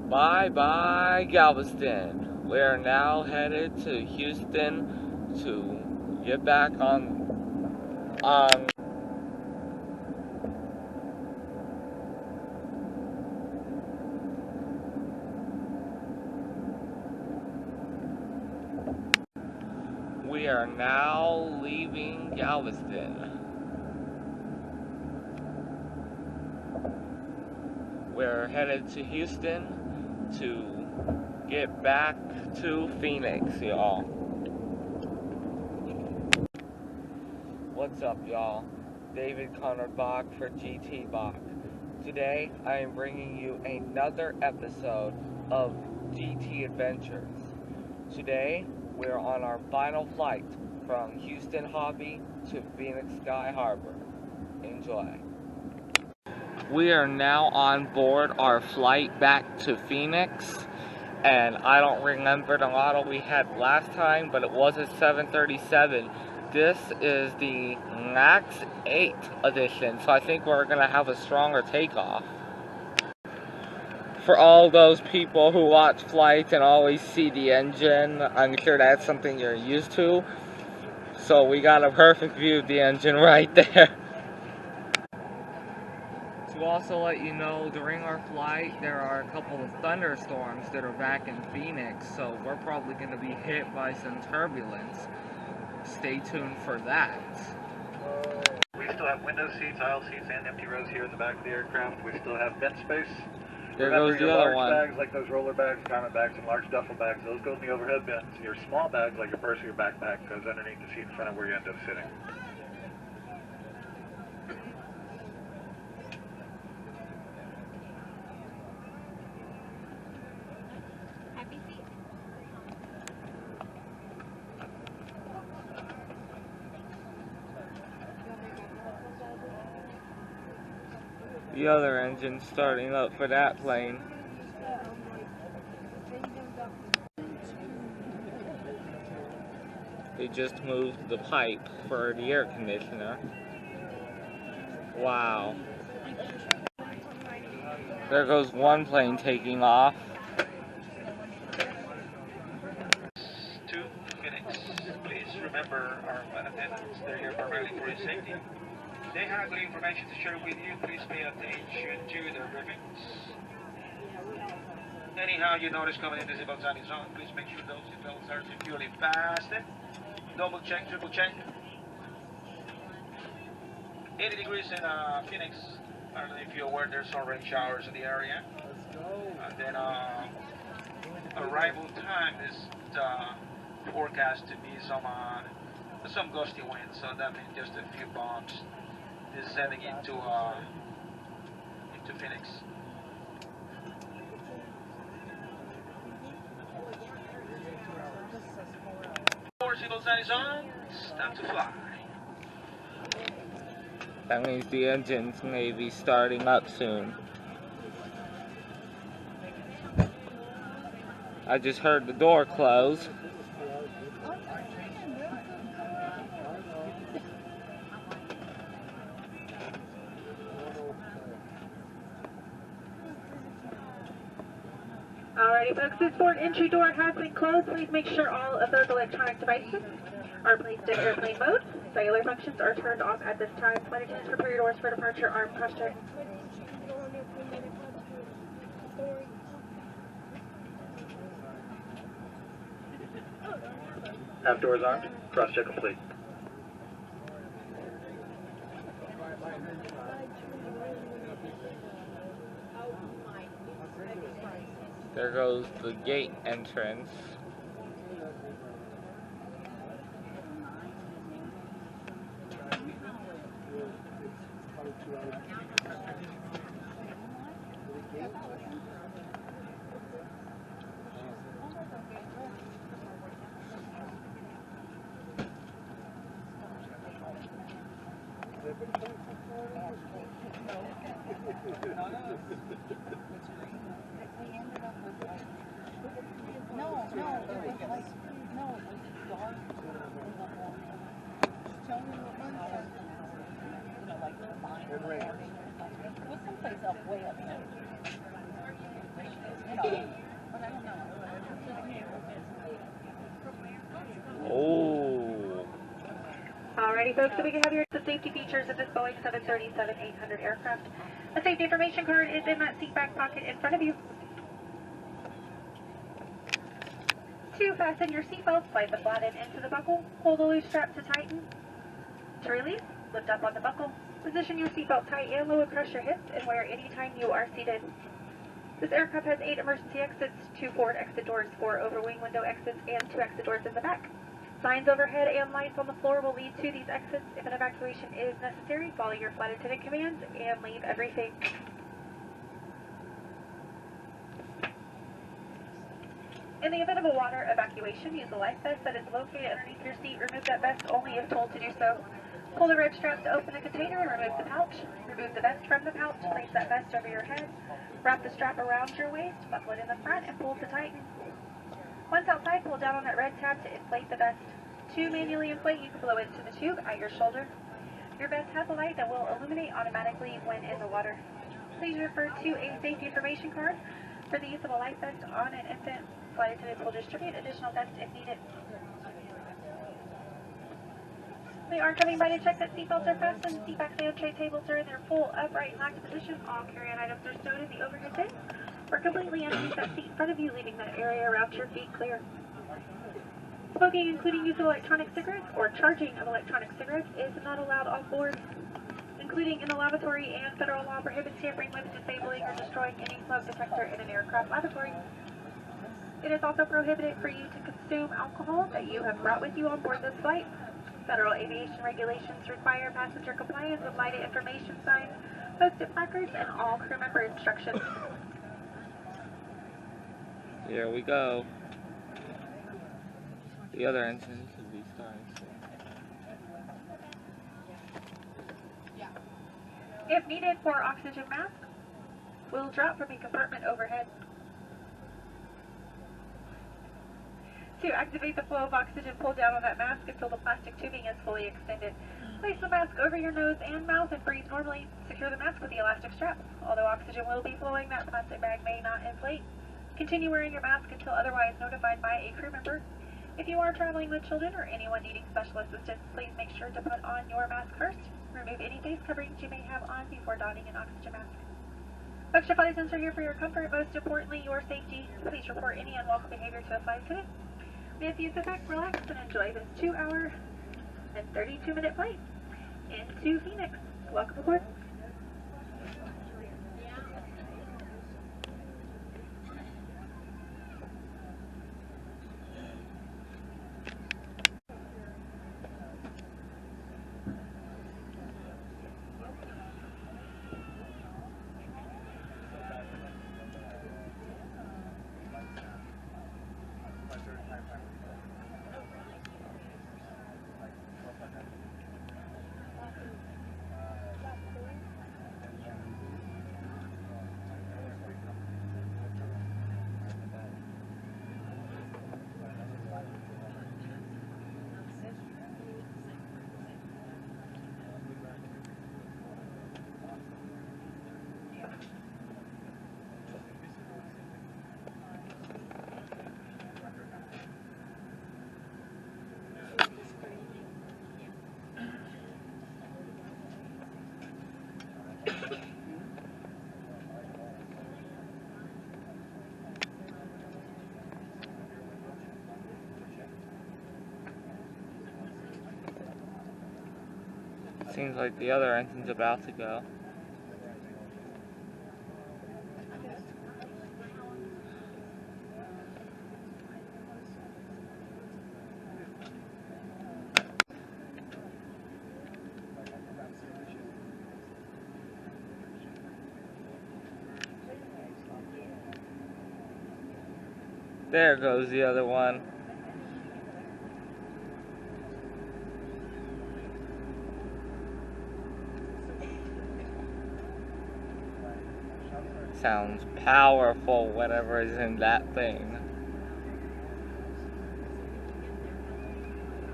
Bye bye, Galveston. We are now headed to Houston to get back on. We are now leaving Galveston. We're headed to Houston to get back to Phoenix, y'all. What's up, y'all? David Conrad Bach for GT Bach. Today, I am bringing you another episode of GT Adventures. Today, we're on our final flight from Houston Hobby to Phoenix Sky Harbor. Enjoy. We are now on board our flight back to Phoenix, and I don't remember the model we had last time, but it was a 737. This is the MAX 8 edition, so I think we're going to have a stronger takeoff. For all those people who watch flights and always see the engine, I'm sure that's something you're used to. So we got a perfect view of the engine right there. To also let you know, during our flight, there are a couple of thunderstorms that are back in Phoenix, so we're probably going to be hit by some turbulence. Stay tuned for that. We still have window seats, aisle seats, and empty rows here in the back of the aircraft. We still have bench space. There Remember, goes the your other large one. bags like those roller bags, garment bags, and large duffel bags, those go in the overhead bins. Your small bags like your purse or your backpack goes underneath the seat in front of where you end up sitting. Happy feet. The other engine starting up for that plane. They just moved the pipe for the air conditioner. Wow. There goes one plane taking off. To Phoenix, please remember our flight attendants, they're here primarily for your safety. They have good information to share with you. Please pay attention to their briefings. Anyhow, you notice coming in the seatbelt sign is on. Please make sure those seatbelts are securely fastened. Double check, triple check. 80 degrees in Phoenix. I don't know if you're aware there's already showers in the area. Let's go. And then arrival time is forecast to be some gusty winds, so that means just a few bombs descending into Phoenix. Four signal sign is on. It's time to fly. That means the engines may be starting up soon. I just heard the door close. Alrighty folks, this port entry door has been closed. Please make sure all of those electronic devices are placed in airplane mode. Cellular functions are turned off at this time. Flight attendants, prepare your doors for departure. Arm cross-check. Half doors armed. Cross-check complete. There goes the gate entrance. Alrighty folks, so we can have the safety features of this Boeing 737-800 aircraft. A safety information card is in that seat back pocket in front of you. To fasten your seatbelt, slide the flat end into the buckle, pull the loose strap to tighten. To release, lift up on the buckle, position your seatbelt tight and low across your hips and wear anytime you are seated. This aircraft has 8 emergency exits, 2 forward exit doors, 4 overwing window exits, and 2 exit doors in the back. Signs overhead and lights on the floor will lead to these exits. If an evacuation is necessary, follow your flight attendant commands and leave everything. In the event of a water evacuation, use a life vest that is located underneath your seat. Remove that vest only if told to do so. Pull the red strap to open the container and remove the pouch. Remove the vest from the pouch, place that vest over your head. Wrap the strap around your waist, buckle it in the front, and pull to tighten. Once outside, pull down on that red tab to inflate the vest. To manually inflate, you can blow into the tube at your shoulder. Your vest has a light that will illuminate automatically when in the water. Please refer to a safety information card for the use of a life vest on an infant. Flight attendants will distribute additional vests if needed. We are coming by to check that seatbelts are fastened, seat back and tray tables are in their full upright and locked position. All carry-on items are stowed in the overhead bin. Or completely underneath that seat in front of you, leaving that area around your feet clear. Smoking, including use of electronic cigarettes or charging of electronic cigarettes, is not allowed off board. Including in the lavatory, and federal law prohibits tampering with, disabling, or destroying any smoke detector in an aircraft lavatory. It is also prohibited for you to consume alcohol that you have brought with you on board this flight. Federal aviation regulations require passenger compliance with lighted information signs, posted placards, and all crew member instructions. Here we go. The other engine should be starting soon. If needed for oxygen mask, will drop from a compartment overhead. To activate the flow of oxygen, pull down on that mask until the plastic tubing is fully extended. Place the mask over your nose and mouth and breathe normally. Secure the mask with the elastic strap. Although oxygen will be flowing, that plastic bag may not inflate. Continue wearing your mask until otherwise notified by a crew member. If you are traveling with children or anyone needing special assistance, please make sure to put on your mask first. Remove any face coverings you may have on before donning an oxygen mask. Extra flight attendants are here for your comfort, most importantly your safety. Please report any unwelcome behavior to a flight attendant. If you sit back, relax, and enjoy this 2-hour and 32-minute flight into Phoenix. Welcome aboard. Seems like the other engine's about to go. There goes the other one. Sounds powerful, whatever is in that thing.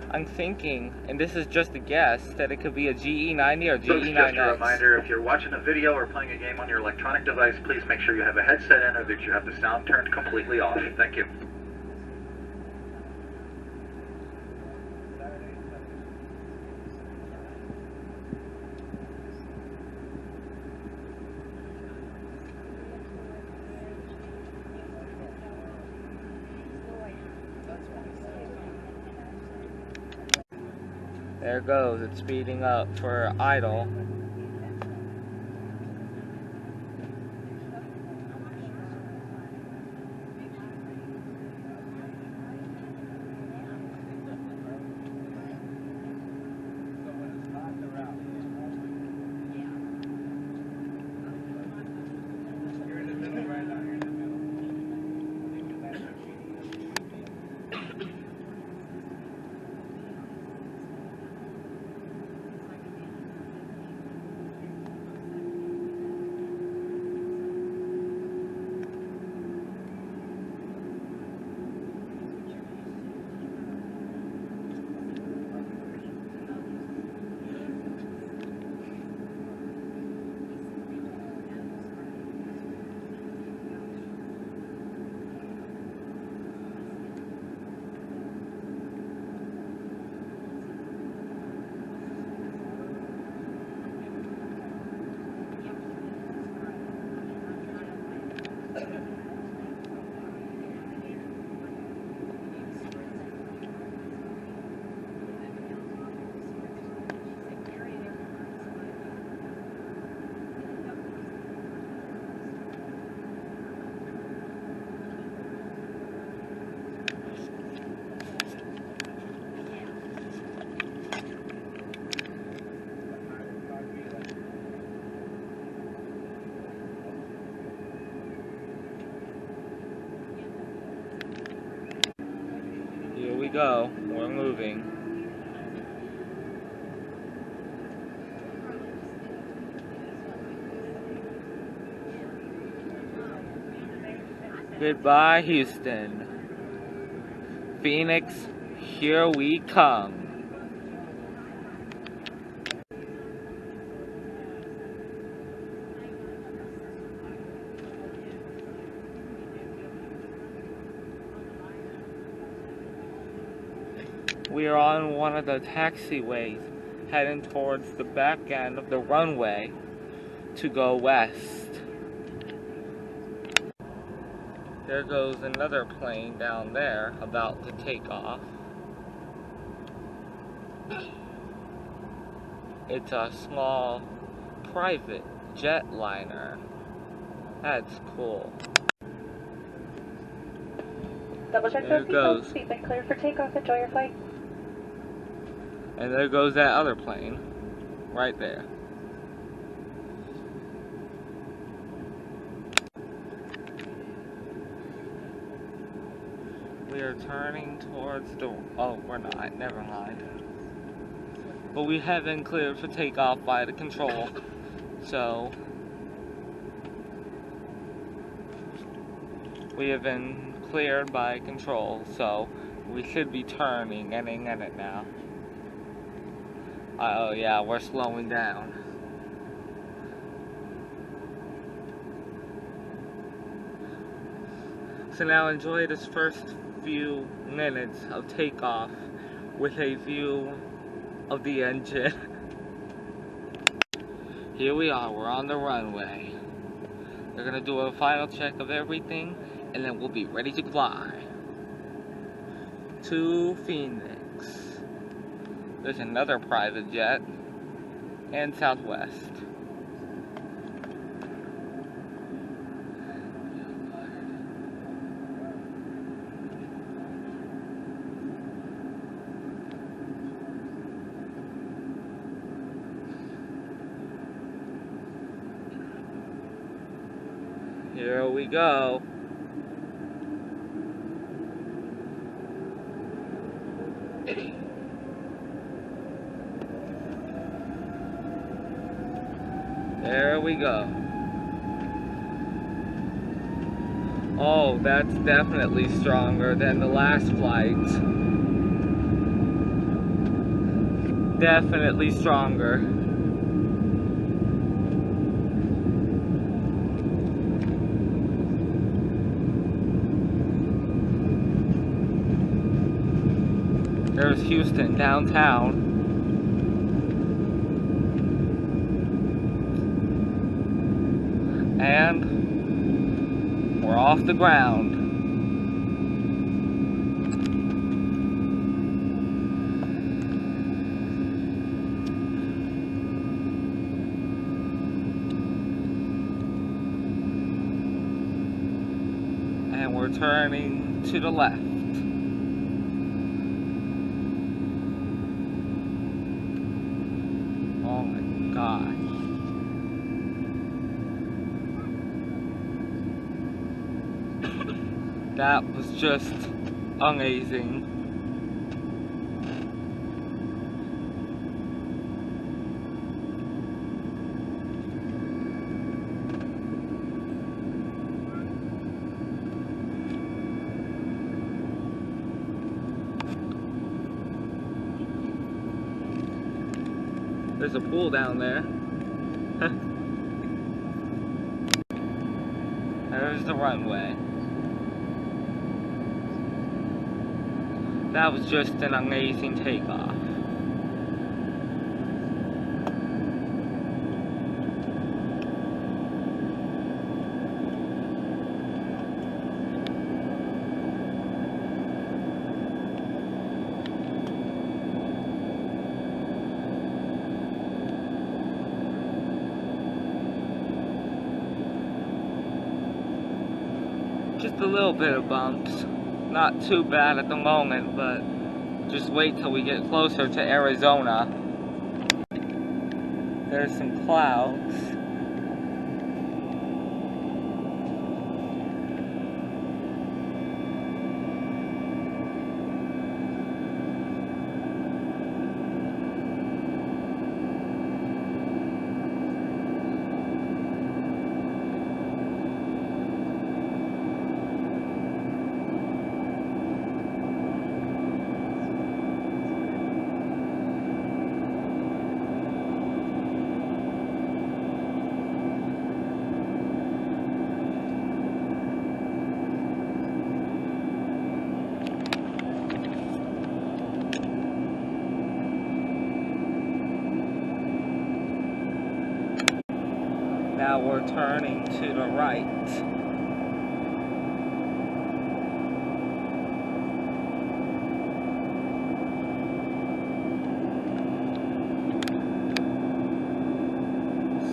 I'm thinking, and this is just a guess, that it could be a GE90 or GE9X. Just a reminder, if you're watching a video or playing a game on your electronic device, please make sure you have a headset in or that you have the sound turned completely off. Thank you. There it goes. It's speeding up for idle. Here we go. We're moving. Goodbye, Houston. Phoenix, here we come. We are on one of the taxiways heading towards the back end of the runway to go west. There goes another plane down there about to take off. It's a small private jetliner. That's cool. Double check There those it goes. seatbelts. Seat been cleared for takeoff. Enjoy your flight. And there goes that other plane. Right there. We are turning towards the... Oh, we're not. Never mind. But we have been cleared for takeoff by the control. So... we have been cleared by control. So, we should be turning any minute now. Oh yeah, we're slowing down. So now enjoy this first few minutes of takeoff with a view of the engine. Here we are, we're on the runway. They're gonna do a final check of everything and then we'll be ready to fly to Phoenix. There's another private jet and Southwest. Here we go. There we go. Oh, that's definitely stronger than the last flight. Definitely stronger. There's Houston downtown. And we're off the ground. turning to the left. Oh my gosh. That was just amazing. There's a pool down there. There's the runway. That was just an amazing takeoff. Just a little bit of bumps. Not too bad at the moment, but just wait till we get closer to Arizona. There's some clouds. Now we're turning to the right.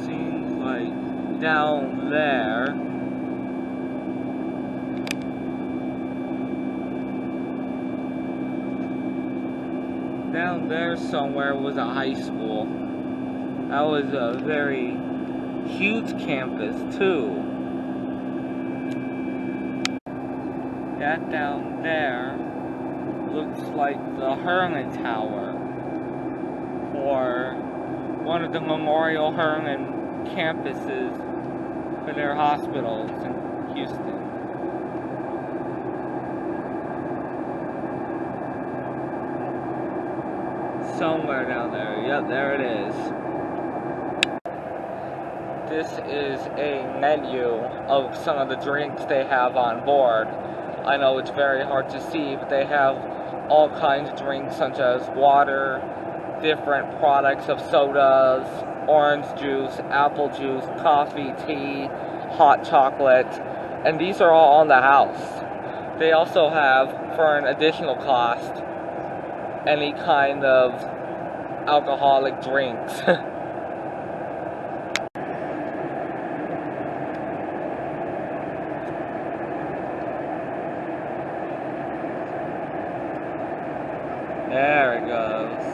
Seems like down there. Down there somewhere was a high school. That was a very huge campus too. That down there looks like the Herman Tower for one of the Memorial Herman campuses for their hospitals in Houston. Somewhere down there. Yep, there it is. This is a menu of some of the drinks they have on board. I know it's very hard to see, but they have all kinds of drinks such as water, different products of sodas, orange juice, apple juice, coffee, tea, hot chocolate, and these are all on the house. They also have, for an additional cost, any kind of alcoholic drinks. There it goes.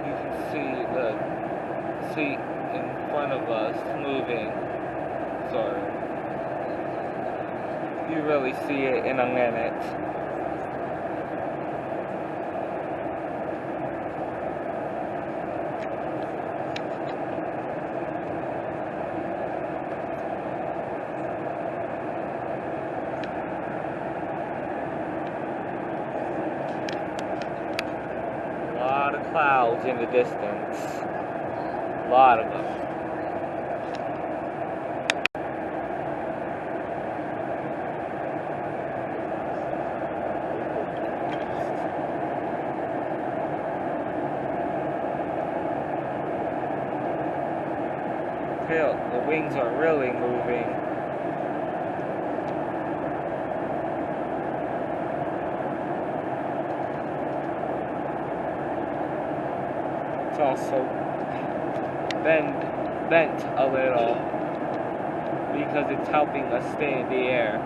You can see the seat in front of us moving. Sort of. You really see it in a minute. A lot of clouds in the distance. A lot of them. wings are really moving. It's also bent a little because it's helping us stay in the air.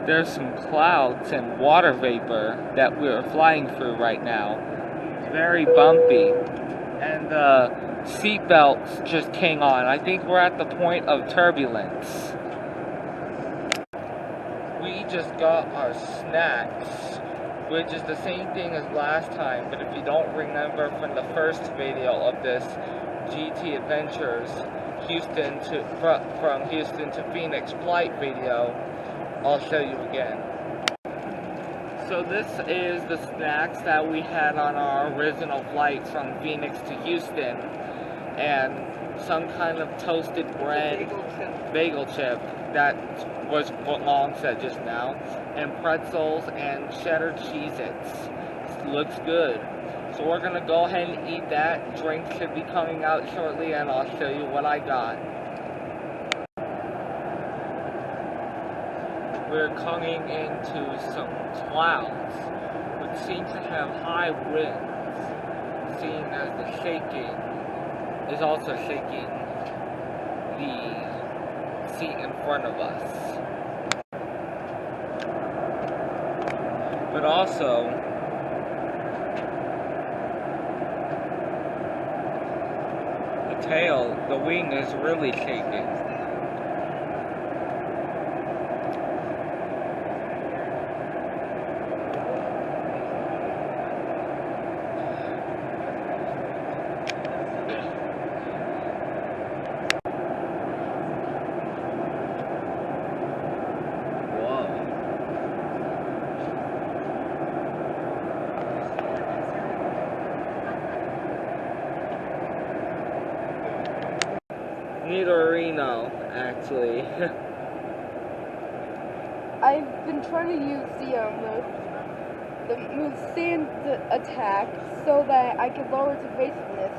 There's some clouds and water vapor that we're flying through right now. It's very bumpy, and the seat belts just came on. I think we're at the point of turbulence. We just got our snacks, which is the same thing as last time, but if you don't remember from the first video of this GT Adventures from Houston to Phoenix flight video, I'll show you again. So this is the snacks that we had on our original flight from Phoenix to Houston, and some kind of toasted bread, bagel chip that was what Mom said just now, and pretzels and cheddar Cheez-Its. Looks good. So we're gonna go ahead and eat that. Drinks should be coming out shortly, and I'll show you what I got. We're coming into some clouds, which seem to have high winds, seeing as the shaking is also shaking the seat in front of us. But also, the tail, the wing is really shaking. Reno, actually. I've been trying to use the move sand attack so that I can lower its evasiveness.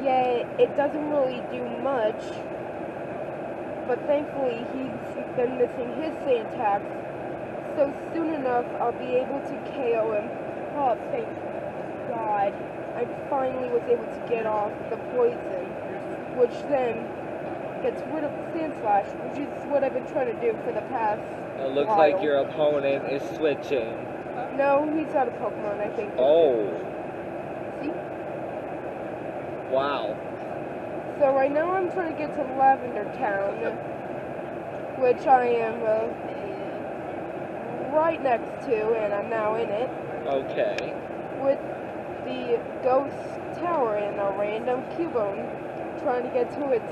Yet it doesn't really do much. But thankfully he's been missing his sand attacks. So soon enough I'll be able to KO him. Oh, thank God. I finally was able to get off the poison, which then gets rid of the Sand Slash, which is what I've been trying to do for the past It looks while. like your opponent is switching. No, he's out of Pokemon, I think. Oh. See? Wow. So right now I'm trying to get to Lavender Town, which I am right next to, and I'm now in it. Okay. With the Ghost Tower and a random Cubone, trying to get to its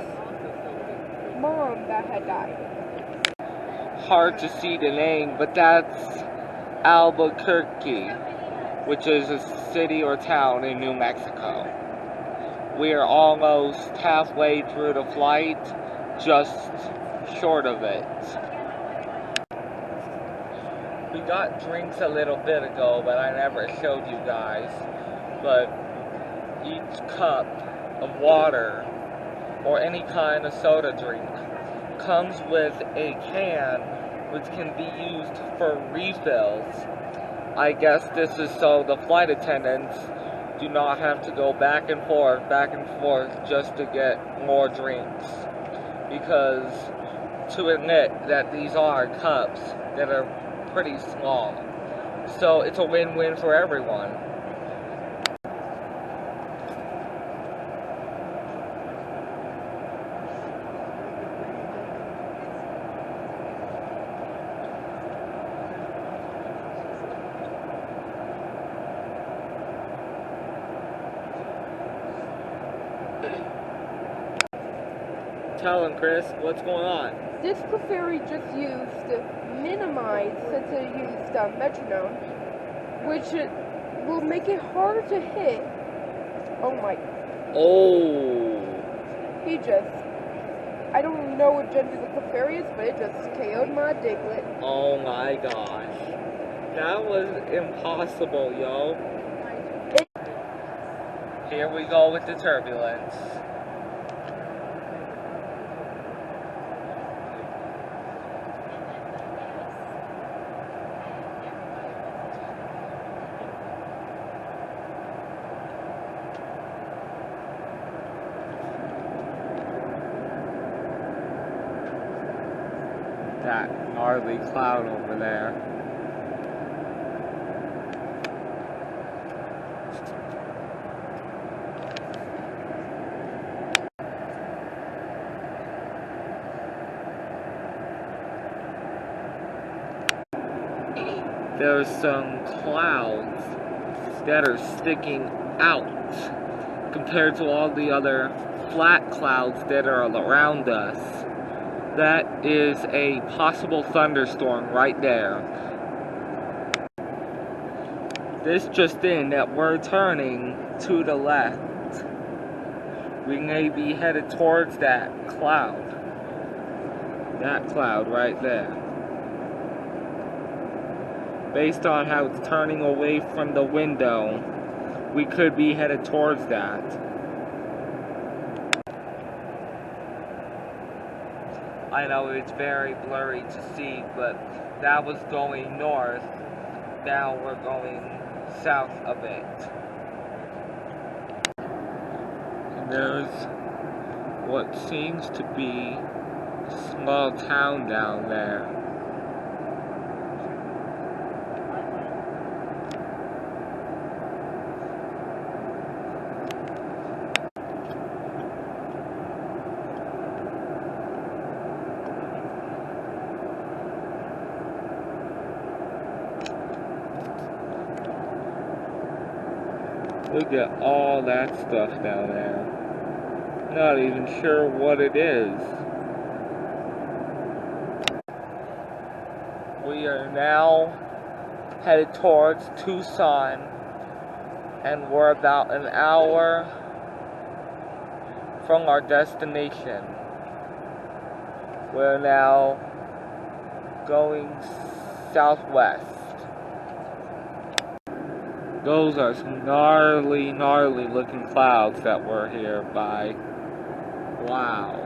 mom that had died. Hard to see the name, but that's Albuquerque, which is a city or town in New Mexico. We are almost halfway through the flight, just short of it. We got drinks a little bit ago, but I never showed you guys. But each cup of water or any kind of soda drink comes with a can which can be used for refills. I guess this is so the flight attendants do not have to go back and forth just to get more drinks. Because to admit that these are cups that are pretty small. So it's a win-win for everyone. Tell him, Chris, what's going on? This Clefairy just used Minimize since it used Metronome, which will make it harder to hit. Oh my. Oh. He just, I don't know what gender the Clefairy is, but it just KO'd my Diglett. Oh my gosh. That was impossible, yo. Here we go with the turbulence. That gnarly cloud over there. There's some clouds that are sticking out compared to all the other flat clouds that are around us. That is a possible thunderstorm right there. This just in that we're turning to the left. We may be headed towards that cloud. That cloud right there. Based on how it's turning away from the window, we could be headed towards that. I know it's very blurry to see, but that was going north. Now we're going south a bit. And there's what seems to be a small town down there. Look at all that stuff down there. Not even sure what it is. We are now headed towards Tucson, and we're about an hour from our destination. We're now going southwest. Those are some gnarly looking clouds that we're here by. Wow.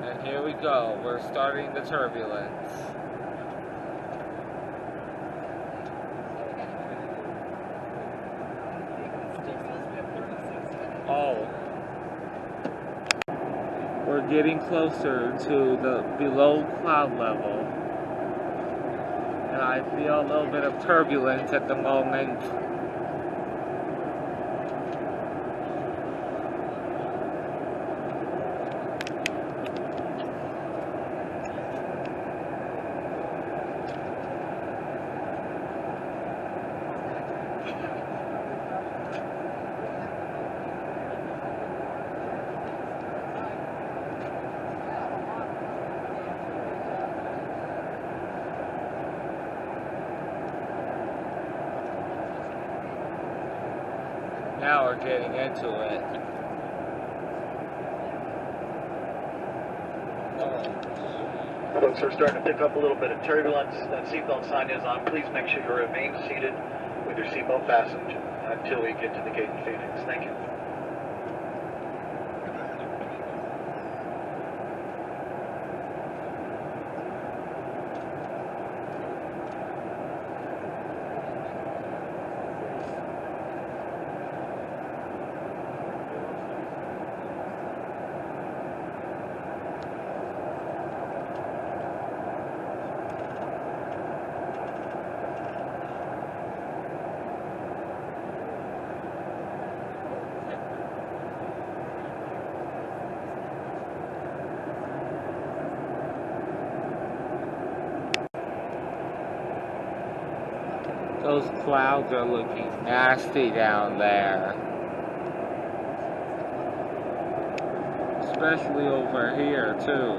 And here we go, we're starting the turbulence. Oh. We're getting closer to the below cloud level. And I feel a little bit of turbulence at the moment. Now we're getting into it. Folks, we're starting to pick up a little bit of turbulence. That seatbelt sign is on. Please make sure you remain seated with your seatbelt fastened until we get to the gate in Phoenix. Thank you. Those clouds are looking nasty down there. Especially over here, too.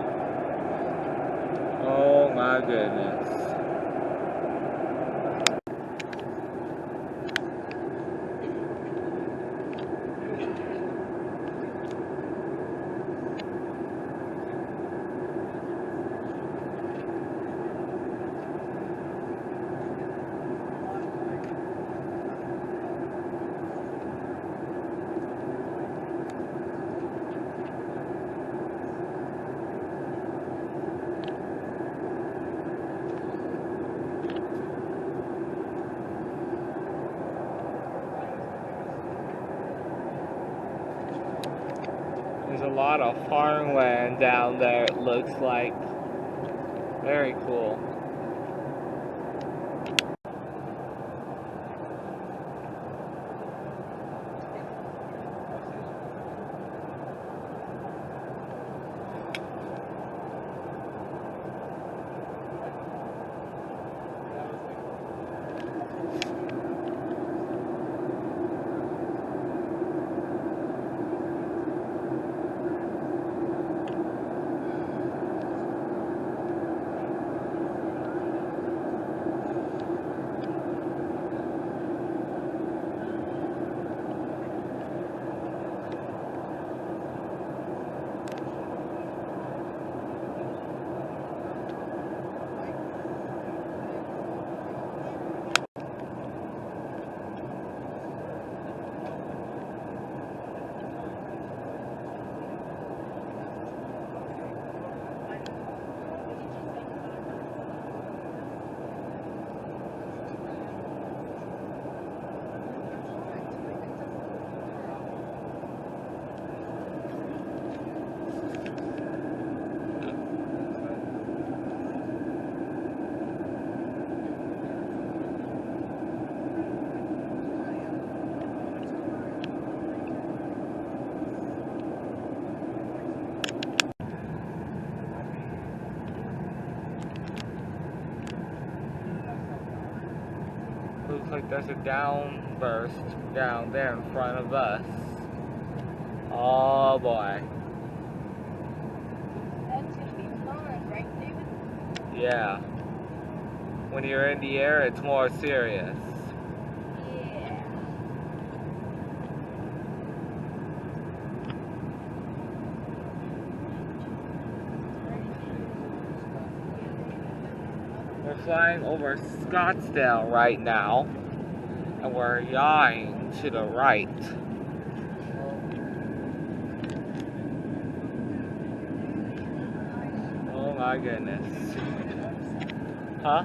Oh my goodness. There's a lot of farmland down there, it looks like. Very cool. Looks like there's a downburst down there in front of us. Oh boy. That's gonna be fun, right, David? Yeah. When you're in the air, it's more serious. Yeah. We're flying over Scottsdale right now, and we're yawing to the right. Oh my goodness. Huh?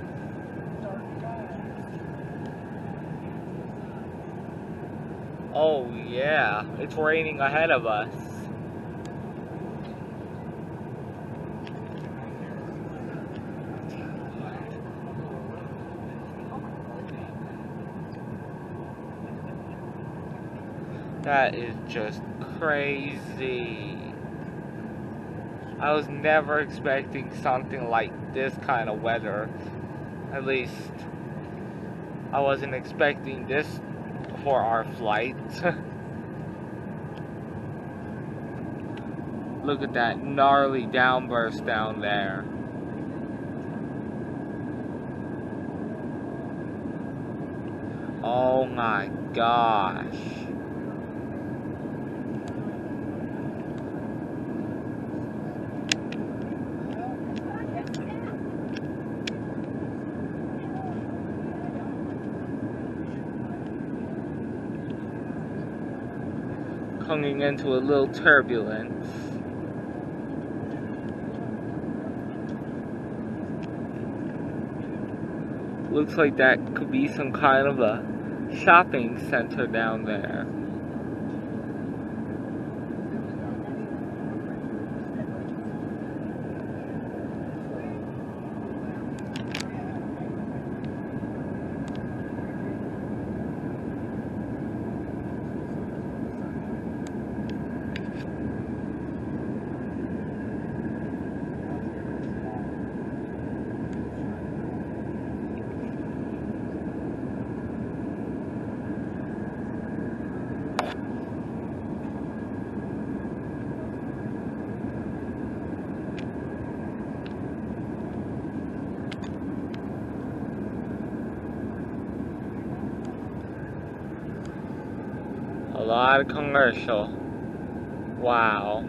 Oh yeah, it's raining ahead of us. That is just crazy. I was never expecting something like this kind of weather. At least, I wasn't expecting this for our flight. Look at that gnarly downburst down there. Oh my gosh. Coming into a little turbulence. Looks like that could be some kind of a shopping center down there. A lot of commercial. Wow.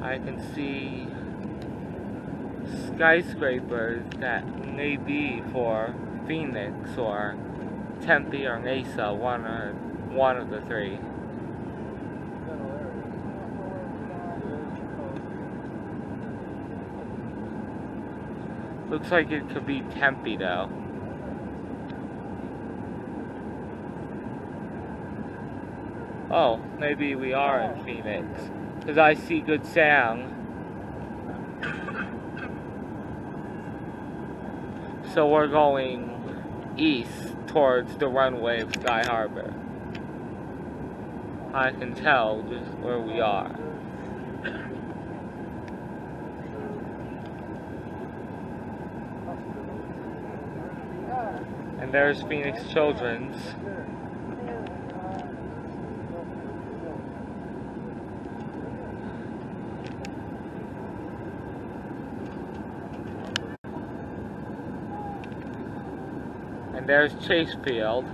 I can see skyscrapers that may be for Phoenix or Tempe or Mesa, one of the three. Looks like it could be Tempe though. Oh, maybe we are in Phoenix. Because I see good sound. So we're going east towards the runway of Sky Harbor. I can tell just where we are. And there's Phoenix Children's. And there's Chase Field.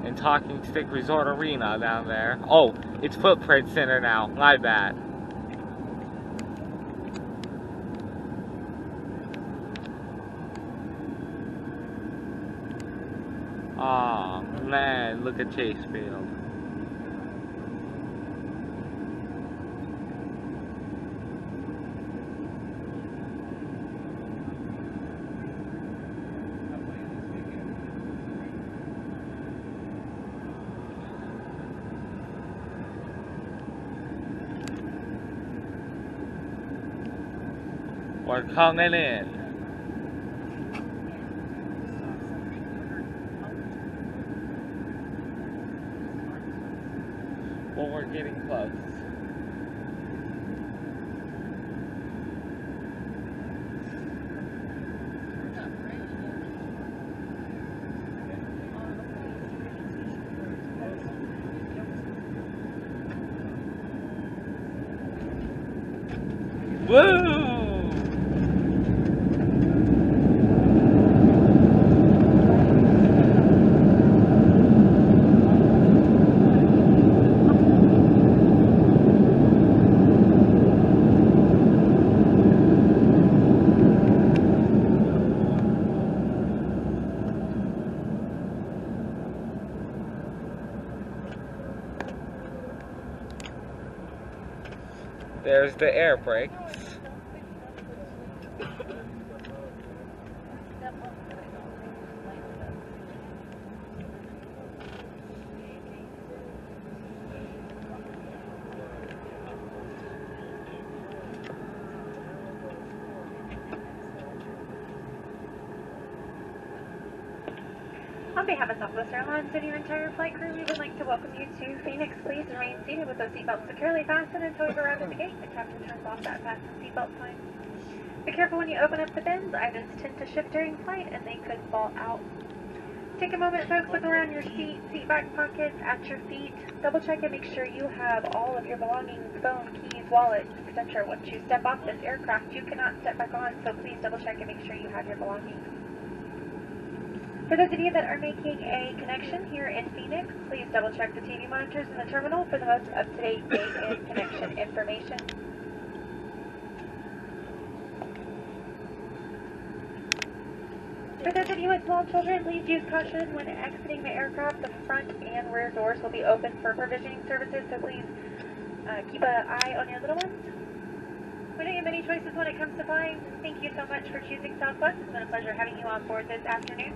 And Talking Stick Resort Arena down there. Oh, it's Footprint Center now. My bad. Aw, man, look at Chase Field. We're coming in. Well, we're getting close. Woo! There's the air brakes. On behalf of Southwest Airlines and your entire flight crew, we would like to welcome you to Phoenix. Please remain seated with those seatbelts securely fastened until we arrive at the gate. The captain turns off that fasten seatbelt sign. Be careful when you open up the bins. Items tend to shift during flight and they could fall out. Take a moment, folks, look around your seat back pockets, at your feet. Double check and make sure you have all of your belongings, phone, keys, wallet, etc. Once you step off this aircraft, you cannot step back on, so please double check and make sure you have your belongings. For those of you that are making a connection here in Phoenix, please double check the TV monitors in the terminal for the most up-to-date date and connection information. For those of you with small children, please use caution when exiting the aircraft. The front and rear doors will be open for provisioning services, so please keep an eye on your little ones. We know you have many choices when it comes to flying. Thank you so much for choosing Southwest. It's been a pleasure having you on board this afternoon.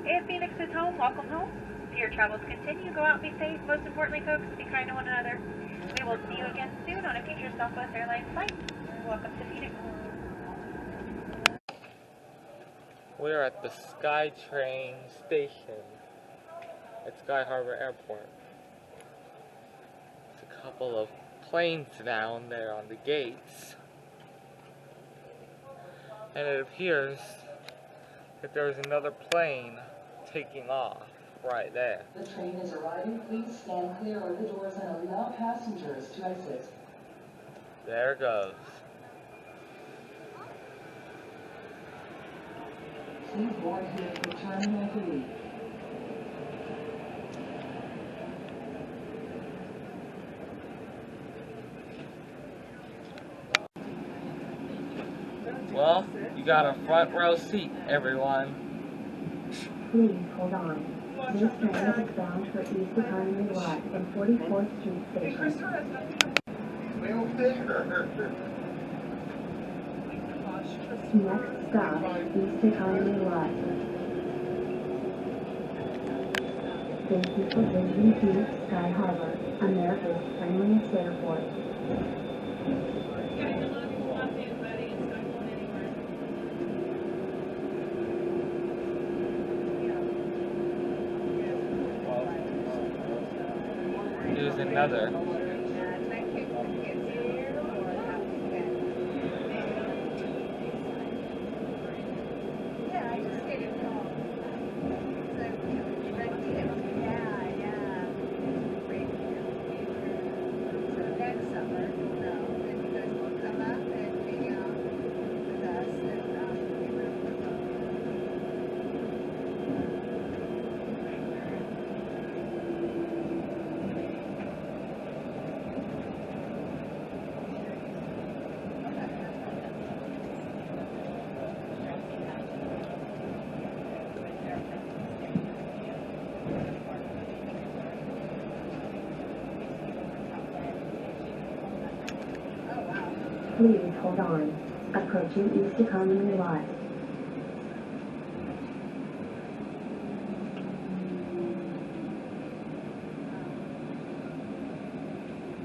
If Phoenix is home, welcome home. If your travels continue, go out and be safe. Most importantly, folks, be kind to one another. We will see you again soon on a future Southwest Airlines flight. Welcome to Phoenix. We're at the SkyTrain station at Sky Harbor Airport. It's a couple of planes down there on the gates. And it appears that there's another plane taking off right there. The train is arriving. Please stand clear of the doors and allow passengers to exit. There it goes. Please board here for Terminal 3. Well, you got a front row seat, everyone. Please hold on. This train is bound for East Economy Lot and 44th Street Station. Next stop, East Economy Lot. Thank you for visiting Phoenix Sky Harbor, America's friendliest airport. Here's another. Please hold on. Approaching East Economy Lot.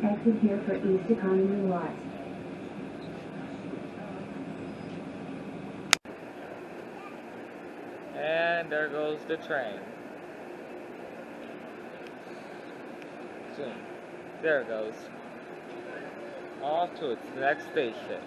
Exit here for East Economy Lot. And there goes the train. Soon. There it goes. Off to its next station.